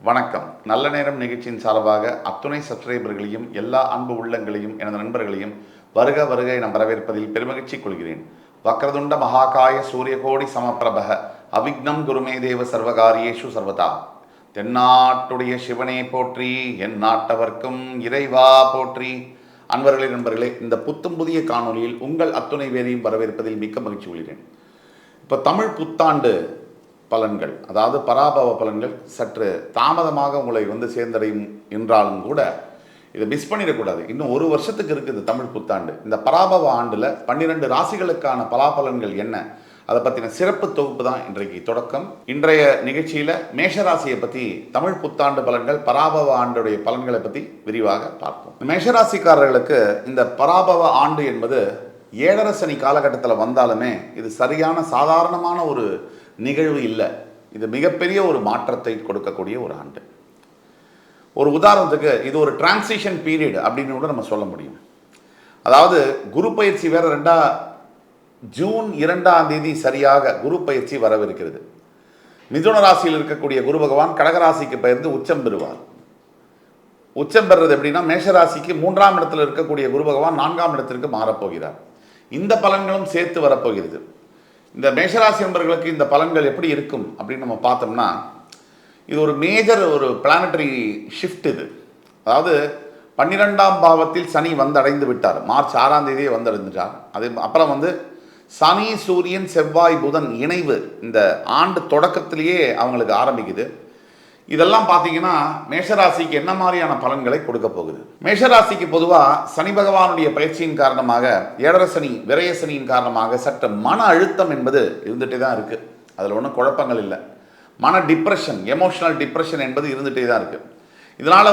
வணக்கம். நல்ல நேரம் நிகழ்ச்சியின் சார்பாக அத்துணை சப்ஸ்கிரைபர்களையும் எல்லா அன்பு உள்ளங்களையும் எனது நண்பர்களையும் வருக வருக என வரவேற்பதில் பெருமகிழ்ச்சி கொள்கிறேன். வக்ரதுண்ட மகாகாய சூரியகோடி சமப்பிரபக அவிக்னம் குருமே தேவ சர்வகாரியேஷு சர்வதா. தென்னாட்டுடைய சிவனே போற்றி, என் நாட்டவர்க்கும் இறைவா போற்றி. அன்பர்களே, நண்பர்களே, இந்த புத்தம் புதிய காணொலியில் உங்கள் அத்துணை பேரையும் வரவேற்பதில் மிக்க மகிழ்ச்சி கொள்கிறேன். இப்போ தமிழ் புத்தாண்டு பலன்கள், அதாவது பராபவ பலன்கள் சற்று தாமதமாக உங்களை சேர்ந்தடையும் என்றாலும் கூட இதை மிஸ் பண்ணிடக்கூடாது. இன்னும் ஒரு வருஷத்துக்கு இருக்குது தமிழ் புத்தாண்டு. இந்த பராபவ ஆண்டில் 12 ராசிகளுக்கான பலாபலன்கள் என்ன, அதை பற்றின சிறப்பு தொகுப்பு தான் இன்றைக்கு தொடக்கம். இன்றைய நிகழ்ச்சியில் மேஷராசியை பற்றி, தமிழ் புத்தாண்டு பலன்கள், பராபவ ஆண்டுடைய பலன்களை பற்றி விரிவாக பார்ப்போம். மேஷராசிக்காரர்களுக்கு இந்த பராபவ ஆண்டு என்பது 7.5 சனி காலகட்டத்தில் வந்தாலுமே இது சரியான சாதாரணமான ஒரு நிகழ்வு இல்லை. இது மிகப்பெரிய ஒரு மாற்றத்தை கொடுக்கக்கூடிய ஒரு ஆண்டு. ஒரு உதாரணத்துக்கு இது ஒரு டிரான்சிஷன் பீரியட் அப்படின்னு கூட நம்ம சொல்ல முடியும். அதாவது குரு பயிற்சி வேற ஜூன் 2ஆம் தேதி சரியாக குரு பயிற்சி வரவிருக்கிறது. மிதுன ராசியில் இருக்கக்கூடிய குரு பகவான் கடகராசிக்கு பெயர்ந்து உச்சம் பெறுவார். உச்சம் பெறுறது எப்படின்னா, மேஷராசிக்கு 3ஆம் இடத்தில் இருக்கக்கூடிய குரு பகவான் 4ஆம் இடத்திற்கு மாறப்போகிறார். இந்த பலன்களும் சேர்த்து வரப்போகிறது. இந்த மேஷராசி நண்பர்களுக்கு இந்த பலன்கள் எப்படி இருக்கும் அப்படின்னு நம்ம பார்த்தோம்னா, இது ஒரு மேஜர் ஒரு பிளானட்டரி ஷிஃப்ட். இது அதாவது 12ஆம் பாவத்தில் சனி வந்தடைந்து விட்டார். மார்ச் 6ஆம் தேதியே வந்தடைந்துட்டார். அது அப்புறம் சனி சூரியன் செவ்வாய் புதன் இணைவு இந்த ஆண்டு தொடக்கத்திலேயே அவங்களுக்கு ஆரம்பிக்குது. இதெல்லாம் பார்த்தீங்கன்னா மேஷராசிக்கு என்ன மாதிரியான பலன்களை கொடுக்க போகுது. மேஷராசிக்கு பொதுவாக சனி பகவானுடைய பயிற்சியின் காரணமாக, 7.5 சனி விரய சனியின் காரணமாக சற்று மன அழுத்தம் என்பது இருந்துகிட்டே தான் இருக்குது. அதில் ஒன்றும் குழப்பங்கள் இல்லை. மன டிப்ரெஷன், எமோஷனல் டிப்ரெஷன் என்பது இருந்துகிட்டே தான் இருக்குது. இதனால்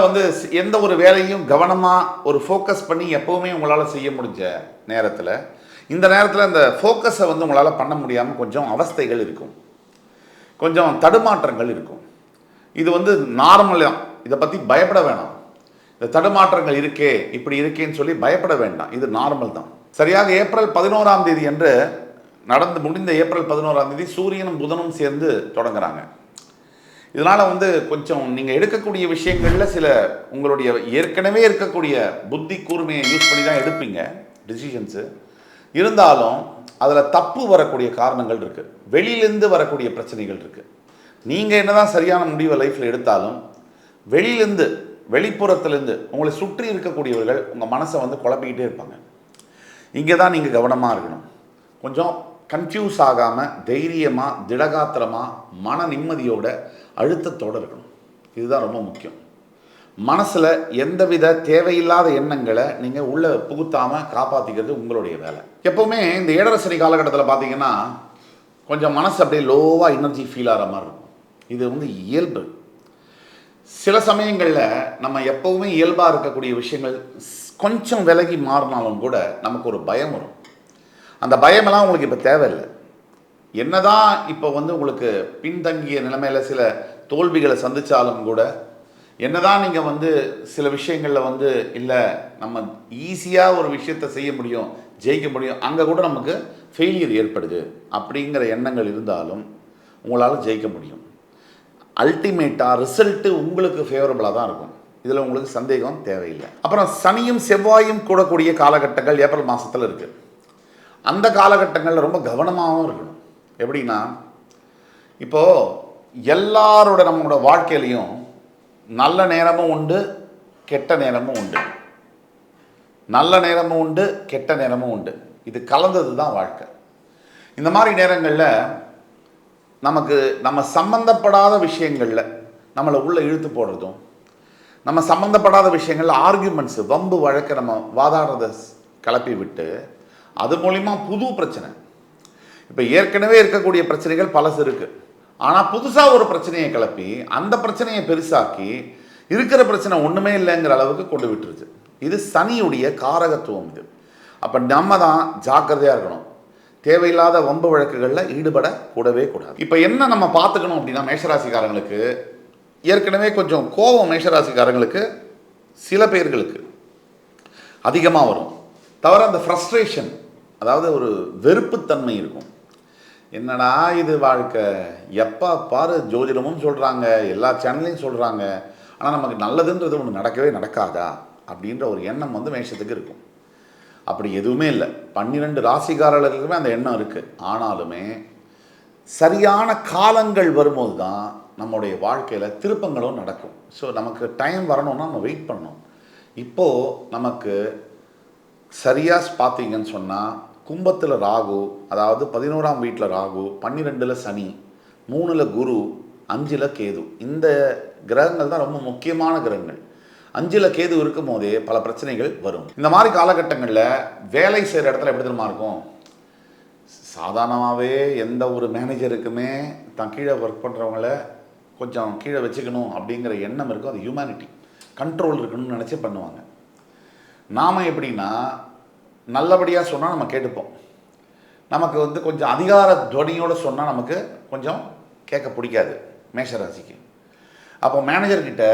எந்த ஒரு வேலையும் கவனமாக ஒரு ஃபோக்கஸ் பண்ணி எப்போவுமே உங்களால் செய்ய முடிஞ்ச நேரத்தில், இந்த நேரத்தில் இந்த ஃபோக்கஸை உங்களால் பண்ண முடியாமல் கொஞ்சம் அவஸ்தைகள் இருக்கும், கொஞ்சம் தடுமாற்றங்கள் இருக்கும். இது நார்மலாக, இதை பற்றி பயப்பட வேணாம். இந்த தடுமாற்றங்கள் இருக்கே, இப்படி இருக்கேன்னு சொல்லி பயப்பட வேண்டாம். இது நார்மல் தான். சரியாக ஏப்ரல் 11ஆம் தேதி என்று நடந்து முடிந்த ஏப்ரல் 11ஆம் தேதி சூரியனும் புதனும் சேர்ந்து தொடங்குறாங்க. இதனால் கொஞ்சம் நீங்கள் எடுக்கக்கூடிய விஷயங்களில் சில உங்களுடைய ஏற்கனவே இருக்கக்கூடிய புத்தி கூர்மையை யூஸ் பண்ணி தான் எடுப்பீங்க டிசிஷன்ஸு. இருந்தாலும் அதில் தப்பு வரக்கூடிய காரணங்கள் இருக்குது, வெளியிலேருந்து வரக்கூடிய பிரச்சனைகள் இருக்குது. நீங்கள் என்னதான் சரியான முடிவை லைஃப்பில் எடுத்தாலும் வெளியிலேருந்து, வெளிப்புறத்துலேருந்து உங்களை சுற்றி இருக்கக்கூடியவர்கள் உங்கள் மனசை குழப்பிக்கிட்டே இருப்பாங்க. இங்கே தான் நீங்கள் கவனமாக இருக்கணும். கொஞ்சம் கன்ஃபியூஸ் ஆகாமல் தைரியமாக, திடகாத்திரமாக, மன நிம்மதியோட, அழுத்தத்தோடு இருக்கணும். இதுதான் ரொம்ப முக்கியம். மனசில் எந்தவித தேவையில்லாத எண்ணங்களை நீங்கள் உள்ளே புகுத்தாமல் காப்பாற்றிக்கிறது உங்களுடைய வேலை. எப்போவுமே இந்த 7.5 சனி காலகட்டத்தில் பார்த்தீங்கன்னா கொஞ்சம் மனசு அப்படியே லோவாக எனர்ஜி ஃபீல் ஆகிற மாதிரி இருக்கும். இது இயல்பு. சில சமயங்களில் நம்ம எப்போவுமே இயல்பாக இருக்கக்கூடிய விஷயங்கள் கொஞ்சம் விலகி மாறினாலும் கூட நமக்கு ஒரு பயம் வரும். அந்த பயமெல்லாம் உங்களுக்கு இப்போ தேவையில்லை. என்னதான் இப்போ உங்களுக்கு பின்தங்கிய நிலைமையில் சில தோல்விகளை சந்தித்தாலும் கூட, என்னதான் நீங்கள் சில விஷயங்களில் இல்லை நம்ம ஈஸியாக ஒரு விஷயத்தை செய்ய முடியும், ஜெயிக்க முடியும், அங்கே கூட நமக்கு ஃபெயிலியர் ஏற்படுது அப்படிங்கிற எண்ணங்கள் இருந்தாலும் உங்களால் ஜெயிக்க முடியும். அல்டிமேட்டாக ரிசல்ட்டு உங்களுக்கு ஃபேவரபுளாக தான் இருக்கும். இதில் உங்களுக்கு சந்தேகம் தேவையில்லை. அப்புறம் சனியும் செவ்வாயும் கூடக்கூடிய காலகட்டங்கள் ஏப்ரல் மாதத்தில் இருக்குது. அந்த காலகட்டங்களில் ரொம்ப கவனமாகவும் இருக்கணும். எப்படின்னா, இப்போது எல்லாரோட நம்மளோட வாழ்க்கையிலையும் நல்ல நேரமும் உண்டு, கெட்ட நேரமும் உண்டு. நல்ல நேரமும் உண்டு, கெட்ட நேரமும் உண்டு. இது கலந்தது தான் வாழ்க்கை. இந்த மாதிரி நேரங்களில் நம்ம சம்பந்தப்படாத விஷயங்களில் நம்மளை உள்ளே இழுத்து போடுறதும், நம்ம சம்பந்தப்படாத விஷயங்களில் ஆர்கியூமெண்ட்ஸு, வம்பு வழக்கை நம்ம வாதாடுறதை கிளப்பி விட்டு அது மூலிமா புது பிரச்சனை, இப்போ ஏற்கனவே இருக்கக்கூடிய பிரச்சனைகள் பழசு இருக்குது, ஆனால் புதுசாக ஒரு பிரச்சனையை கிளப்பி அந்த பிரச்சனையை பெருசாக்கி இருக்கிற பிரச்சனை ஒன்றுமே இல்லைங்கிற அளவுக்கு கொண்டு விட்டுருச்சு. இது சனியுடைய காரகத்துவம். இது அப்போ நம்ம தான் ஜாக்கிரதையாக இருக்கணும். தேவையில்லாத வம்பு வழக்குகளில் ஈடுபட கூடவே கூடாது. இப்போ என்ன நம்ம பார்த்துக்கணும் அப்படின்னா, மேஷராசிக்காரங்களுக்கு ஏற்கனவே கொஞ்சம் கோபம் மேஷராசிக்காரங்களுக்கு சில பேர்களுக்கு அதிகமாக வரும். தவிர அந்த ஃப்ரஸ்ட்ரேஷன், அதாவது ஒரு வெறுப்புத்தன்மை இருக்கும். என்னடா இது வாழ்க்கை, எப்போ பாரு ஜோதிடமும் சொல்கிறாங்க, எல்லா சேனல்லையும் சொல்கிறாங்க, ஆனால் நமக்கு நல்லதுன்றது ஒன்று நடக்கவே நடக்காதா அப்படின்ற ஒரு எண்ணம் வந்து மேஷத்துக்கு இருக்கும். அப்படி எதுவுமே இல்லை. 12 ராசிக்காரர்களுக்குமே அந்த எண்ணம் இருக்குது. ஆனாலுமே சரியான காலங்கள் வரும்போது தான் நம்முடைய வாழ்க்கையில் திருப்பங்களும் நடக்கும். ஸோ நமக்கு டைம் வரணும்னா நம்ம வெயிட் பண்ணணும். இப்போது நமக்கு சரியாக பார்த்தீங்கன்னு சொன்னால் கும்பத்தில் ராகு, அதாவது 11ஆம் வீட்டில் ராகு, 12ல் சனி, 3ல் குரு, 5ல் கேது. இந்த கிரகங்கள் தான் ரொம்ப முக்கியமான கிரகங்கள். 5ல் கேது இருக்கும் போதே பல பிரச்சனைகள் வரும். இந்த மாதிரி காலகட்டங்களில் வேலை செய்கிற இடத்துல எப்படி தெரியுமா இருக்கும்? சாதாரணமாகவே எந்த ஒரு மேனேஜருக்குமே தான் கீழே ஒர்க் பண்ணுறவங்கள கொஞ்சம் கீழே வச்சுக்கணும் அப்படிங்கிற எண்ணம் இருக்கும். அது ஹியூமனிட்டி, கண்ட்ரோல் இருக்கணும்னு நினச்சி பண்ணுவாங்க. நாம் எப்படின்னா நல்லபடியாக சொன்னால் நம்ம கேட்டுப்போம். நமக்கு வந்து கொஞ்சம் அதிகார துவனியோடு சொன்னால் நமக்கு கொஞ்சம் கேட்க பிடிக்காது மேஷராசிக்கு. அப்போ மேனேஜர்கிட்ட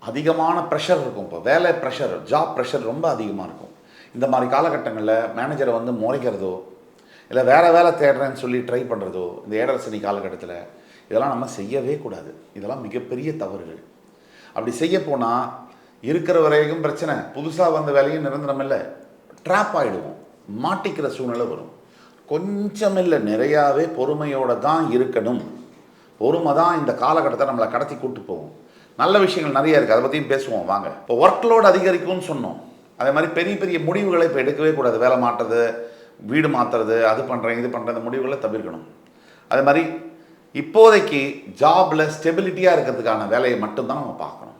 அதிகமான ப்ரெஷர் இருக்கும். இப்போ வேலை ப்ரெஷர், ஜாப் ப்ரெஷர் ரொம்ப அதிகமாக இருக்கும். இந்த மாதிரி காலகட்டங்களில் மேனேஜரை வந்து முறைக்கிறதோ இல்லை வேறு வேலை தேடுறேன்னு சொல்லி ட்ரை பண்ணுறதோ இந்த ஏழரை சனி காலகட்டத்தில் இதெல்லாம் நம்ம செய்யவே கூடாது. இதெல்லாம் மிகப்பெரிய தவறுகள். அப்படி செய்ய போனால் இருக்கிற வரைக்கும் பிரச்சனை, புதுசாக வந்த வேலையும் நிரந்தரம் இல்லை, ட்ராப் ஆகிடுவோம், மாட்டிக்கிற சூழ்நிலை வரும். கொஞ்சம் இல்லை, நிறையாவே பொறுமையோடு தான் இருக்கணும். பொறுமை தான் இந்த காலகட்டத்தை நம்மளை கடத்தி கூட்டு போகும். நல்ல விஷயங்கள் நிறைய இருக்குது, அதை பற்றியும் பேசுவோம் வாங்க. இப்போ ஒர்க் லோடு அதிகரிக்கும்னு சொன்னோம். அதே மாதிரி பெரிய பெரிய முடிவுகளை இப்போ எடுக்கவே கூடாது. வேலை மாற்றுறது, வீடு மாற்றுறது, அது பண்ணுறேன் இது பண்ணுறேன், இந்த முடிவுகளை தவிர்க்கணும். அதே மாதிரி இப்போதைக்கு ஜாபில் ஸ்டெபிலிட்டியாக இருக்கிறதுக்கான வேலையை மட்டும்தான் நம்ம பார்க்கணும்.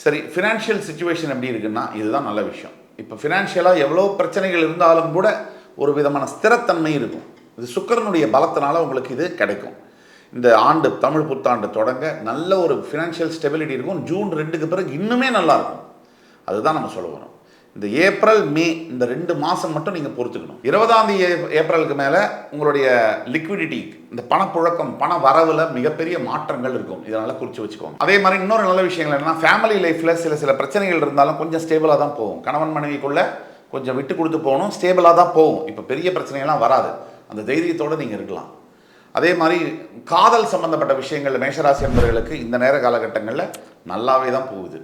சரி, ஃபினான்ஷியல் சுச்சுவேஷன் எப்படி இருக்குன்னா இதுதான் நல்ல விஷயம். இப்போ ஃபினான்ஷியலாக எவ்வளோ பிரச்சனைகள் இருந்தாலும் கூட ஒரு விதமான ஸ்திரத்தன்மை இருக்கும். இது சுக்கிரனுடைய பலத்தினால உங்களுக்கு இது கிடைக்கும். இந்த ஆண்டு தமிழ் புத்தாண்டு தொடங்க நல்ல ஒரு ஃபினான்ஷியல் ஸ்டெபிலிட்டி இருக்கும். ஜூன் 2க்கு பிறகு இன்னுமே நல்லாயிருக்கும். அதுதான் நம்ம சொல்ல வரோம். இந்த ஏப்ரல் மே இந்த 2 மாதம் மட்டும் நீங்கள் பொறுத்துக்கணும். 20ஆம் தேதி ஏப்ரலுக்கு மேலே உங்களுடைய லிக்விடிட்டி, இந்த பணப்புழக்கம், பண வரவில் மிகப்பெரிய மாற்றங்கள் இருக்கும். இதனால் குறித்து வச்சுக்கோங்க. அதே மாதிரி இன்னொரு நல்ல விஷயங்கள் என்னென்னா ஃபேமிலி லைஃப்பில் சில பிரச்சனைகள் இருந்தாலும் கொஞ்சம் ஸ்டேபிளாக தான் போகும். கணவன் மனைவிக்குள்ளே கொஞ்சம் விட்டு கொடுத்து போகணும், ஸ்டேபிளாக தான் போகும். இப்போ பெரிய பிரச்சனைகள்லாம் வராது. அந்த தைரியத்தோடு நீங்கள் இருக்கலாம். அதே மாதிரி காதல் சம்பந்தப்பட்ட விஷயங்கள் மேஷராசி என்பவர்களுக்கு இந்த நேர காலகட்டங்களில் நல்லாவே தான் போகுது.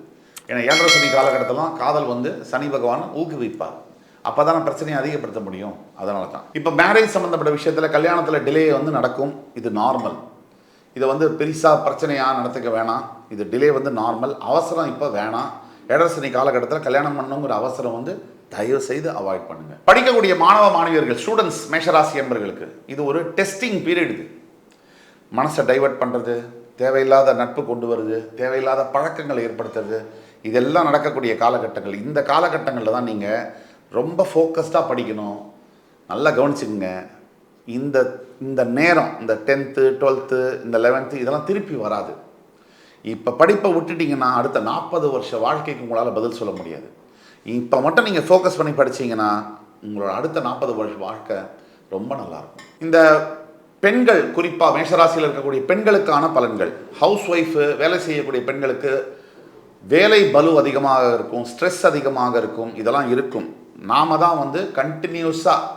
ஏன்னா ஏழரை சனி காலகட்டத்திலாம் காதல் வந்து சனி பகவான் ஊக்குவிப்பார். அப்போ தான் பிரச்சனையை அதிகப்படுத்த முடியும். அதனால தான் இப்போ மேரேஜ் சம்மந்தப்பட்ட விஷயத்தில் கல்யாணத்தில் டிலே வந்து நடக்கும். இது நார்மல். இதை வந்து பெருசாக பிரச்சனையாக நடத்துக்க வேணாம். இது டிலே வந்து நார்மல். அவசரம் இப்போ வேணாம். ஏழரை சனி காலகட்டத்தில் கல்யாணம் பண்ணணுங்கிற அவசரம் வந்து தயவு செய்து அவாய்ட் பண்ணுங்கள். படிக்கக்கூடிய மாணவ மாணவியர்கள், ஸ்டூடெண்ட்ஸ், மேஷராசி என்பவர்களுக்கு இது ஒரு டெஸ்டிங் பீரியட். இது மனசை டைவர்ட் பண்ணுறது, தேவையில்லாத நட்பு கொண்டு வருது, தேவையில்லாத பழக்கங்களை ஏற்படுத்துறது, இதெல்லாம் நடக்கக்கூடிய காலகட்டங்கள். இந்த காலகட்டங்களில் தான் நீங்கள் ரொம்ப ஃபோக்கஸ்டாக படிக்கணும். நல்லா கவனிச்சுக்குங்க. இந்த நேரம், இந்த 10th 12th இந்த 11th இதெல்லாம் திருப்பி வராது. இப்போ படிப்பை விட்டுட்டிங்கன்னா அடுத்த 40 வருஷ வாழ்க்கைக்கு உங்களால் பதில் சொல்ல முடியாது. இப்போ மட்டும் நீங்கள் ஃபோக்கஸ் பண்ணி படித்தீங்கன்னா உங்களோட அடுத்த 40 வருஷ வாழ்க்கை ரொம்ப நல்லாயிருக்கும். இந்த பெண்கள், குறிப்பாக மேஷராசியில் இருக்கக்கூடிய பெண்களுக்கான பலன்கள். ஹவுஸ் ஒய்ஃபு, வேலை செய்யக்கூடிய பெண்களுக்கு வேலை பலு அதிகமாக இருக்கும், ஸ்ட்ரெஸ் அதிகமாக இருக்கும், இதெல்லாம் இருக்கும். நாம் தான் வந்து கண்டினியூஸாக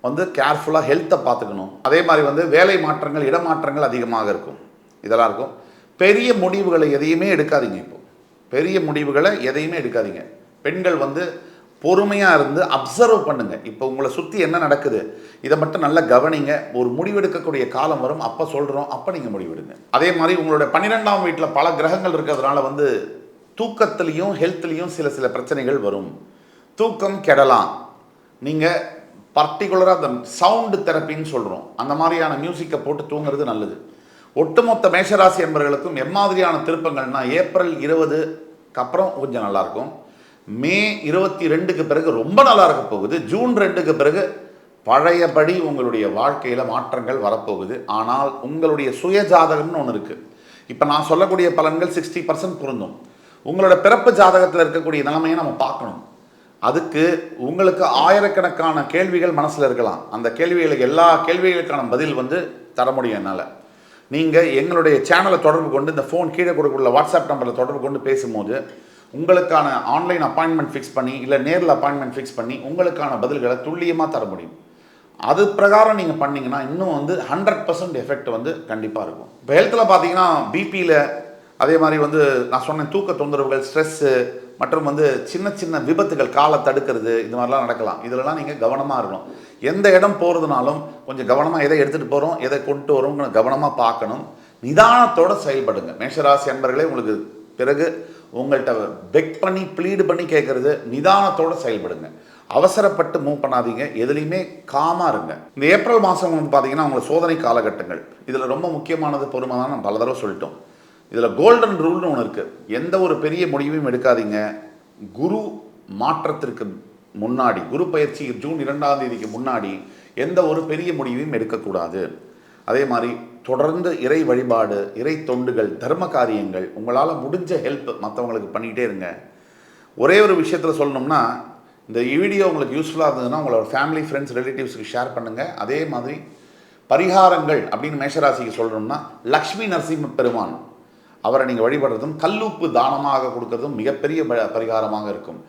வந்து கேர்ஃபுல்லாக ஹெல்த்தை பார்த்துக்கணும். அதே மாதிரி வந்து வேலை மாற்றங்கள், இடமாற்றங்கள் அதிகமாக இருக்கும். இதெல்லாம் இருக்கும். பெரிய முடிவுகளை எதையுமே எடுக்காதீங்க. இப்போது பெரிய முடிவுகளை எதையுமே எடுக்காதீங்க. பெண்கள் வந்து பொறுமையாக இருந்து அப்சர்வ் பண்ணுங்கள். இப்போ உங்களை சுற்றி என்ன நடக்குது இதை மட்டும் நல்லா கவனிங்க. ஒரு முடிவெடுக்கக்கூடிய காலம் வரும், அப்போ சொல்கிறோம், அப்போ நீங்கள் முடிவெடுங்க. அதே மாதிரி உங்களுடைய 12ஆம் வீட்டில் பல கிரகங்கள் இருக்கிறதுனால வந்து தூக்கத்துலேயும் ஹெல்த்லேயும் சில பிரச்சனைகள் வரும். தூக்கம் கெடலாம். நீங்கள் பர்டிகுலராக அந்த சவுண்டு தெரப்பின்னு சொல்கிறோம், அந்த மாதிரியான மியூசிக்கை போட்டு தூங்குறது நல்லது. ஒட்டுமொத்த மேஷராசி என்பவர்களுக்கும் எம்மாதிரியான திருப்பங்கள்னா ஏப்ரல் 20க்கு அப்புறம் கொஞ்சம் நல்லாயிருக்கும். மே 22க்கு பிறகு ரொம்ப நல்லா இருக்க போகுது. ஜூன் 2க்கு பிறகு பழையபடி உங்களுடைய வாழ்க்கையில் மாற்றங்கள் வரப்போகுது. ஆனால் உங்களுடைய சுய ஜாதகம்னு ஒன்று இருக்குது. இப்போ நான் சொல்லக்கூடிய பலன்கள் 60% பொருந்தும். உங்களோட பிறப்பு ஜாதகத்தில் இருக்கக்கூடிய நிலைமையை நம்ம பார்க்கணும். அதுக்கு உங்களுக்கு ஆயிரக்கணக்கான கேள்விகள் மனசில் இருக்கலாம். அந்த கேள்விகளுக்கு எல்லா கேள்விகளுக்கான பதில் வந்து தர முடியும் என்னால். நீங்கள் எங்களுடைய சேனலை தொடர்பு கொண்டு இந்த ஃபோன் கீழே கொடுக்குள்ள வாட்ஸ்அப் நம்பரில் தொடர்பு கொண்டு பேசும்போது உங்களுக்கான ஆன்லைன் அப்பாயின்மெண்ட் ஃபிக்ஸ் பண்ணி இல்லை நேரில் அப்பாயின்மெண்ட் ஃபிக்ஸ் பண்ணி உங்களுக்கான பதில்களை துல்லியமாக தர முடியும். அது பிரகாரம் நீங்கள் பண்ணிங்கன்னா இன்னும் வந்து 100% எஃபெக்ட் வந்து கண்டிப்பாக இருக்கும். இப்போ ஹெல்த்தில் பார்த்தீங்கன்னா பிபியில் அதே மாதிரி வந்து நான் சொன்னேன் தூக்க தொந்தரவுகள், ஸ்ட்ரெஸ்ஸு மற்றும் வந்து சின்ன சின்ன விபத்துகள், காலை தடுக்கிறது, இது மாதிரிலாம் நடக்கலாம். இதிலலாம் நீங்கள் கவனமாக இருக்கணும். எந்த இடம் போகிறதுனாலும் கொஞ்சம் கவனமாக எதை எடுத்துகிட்டு போகிறோம், எதை கொண்டு வரோங்கிற கவனமாக பார்க்கணும். நிதானத்தோடு செயல்படுங்க. மேஷராசி அன்பர்களே, உங்களுக்கு பிறகு உங்கள்கிட்ட பெக் பண்ணி ப்ளீடு பண்ணி கேட்குறது, நிதானத்தோடு செயல்படுங்க. அவசரப்பட்டு மூவ் பண்ணாதீங்க. எதுலேயுமே காமாக இருங்க. இந்த ஏப்ரல் மாதம் வந்து பார்த்தீங்கன்னா உங்களை சோதனை காலகட்டங்கள். இதில் ரொம்ப முக்கியமானது பொறுமை தான். நம்ம பல தடவை சொல்லிட்டோம். இதில் கோல்டன் ரூல்னு ஒன்று இருக்குது. எந்த ஒரு பெரிய முடிவையும் எடுக்காதீங்க. குரு மாற்றத்திற்கு முன்னாடி, குரு பயிற்சி ஜூன் 2ஆம் தேதிக்கு முன்னாடி எந்த ஒரு பெரிய முடிவையும் எடுக்கக்கூடாது. அதே மாதிரி தொடர்ந்து இறை வழிபாடு, இறை தொண்டுகள், தர்ம காரியங்கள், உங்களால் முடிஞ்ச ஹெல்ப் மற்றவங்களுக்கு பண்ணிகிட்டே இருங்க. ஒரே ஒரு விஷயத்தில் சொல்லணும்னா, இந்த வீடியோ உங்களுக்கு யூஸ்ஃபுல்லாக இருந்ததுன்னா உங்களோட ஃபேமிலி, ஃப்ரெண்ட்ஸ், ரிலேட்டிவ்ஸுக்கு ஷேர் பண்ணுங்கள். அதே மாதிரி பரிகாரங்கள் அப்படின்னு மேஷராசிக்கு சொல்லணும்னா, லக்ஷ்மி நரசிம்ம பெருமான் அவரை நீங்கள் வழிபடுறதும் கல்லுப்பு தானமாக கொடுக்கறதும் மிகப்பெரிய பரிகாரமாக இருக்கும்.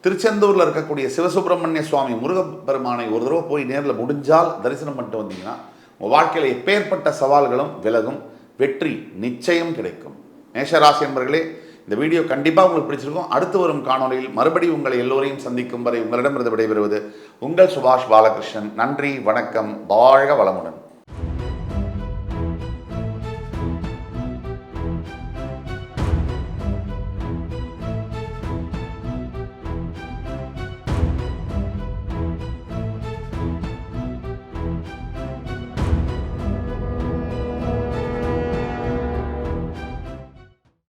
திருச்செந்தூரில் இருக்கக்கூடிய சிவசுப்பிரமணிய சுவாமி முருகப்பெருமானை ஒரு தடவை போய் நேரில் முடிஞ்சால் தரிசனம் பண்ணிட்டு வந்தீங்கன்னா உங்கள் வாழ்க்கையில் எப்பேற்பட்ட சவால்களும் விலகும், வெற்றி நிச்சயம் கிடைக்கும். மேஷராசி என்பர்களே, இந்த வீடியோ கண்டிப்பாக உங்களுக்கு பிடிச்சிருக்கும். அடுத்து வரும் காணொலியில் மறுபடியும் உங்களை எல்லோரையும் சந்திக்கும் வரை உங்களிடமிருந்து விடைபெறுவது உங்கள் சுபாஷ் பாலகிருஷ்ணன். நன்றி, வணக்கம், வாழ்க வளமுடன்.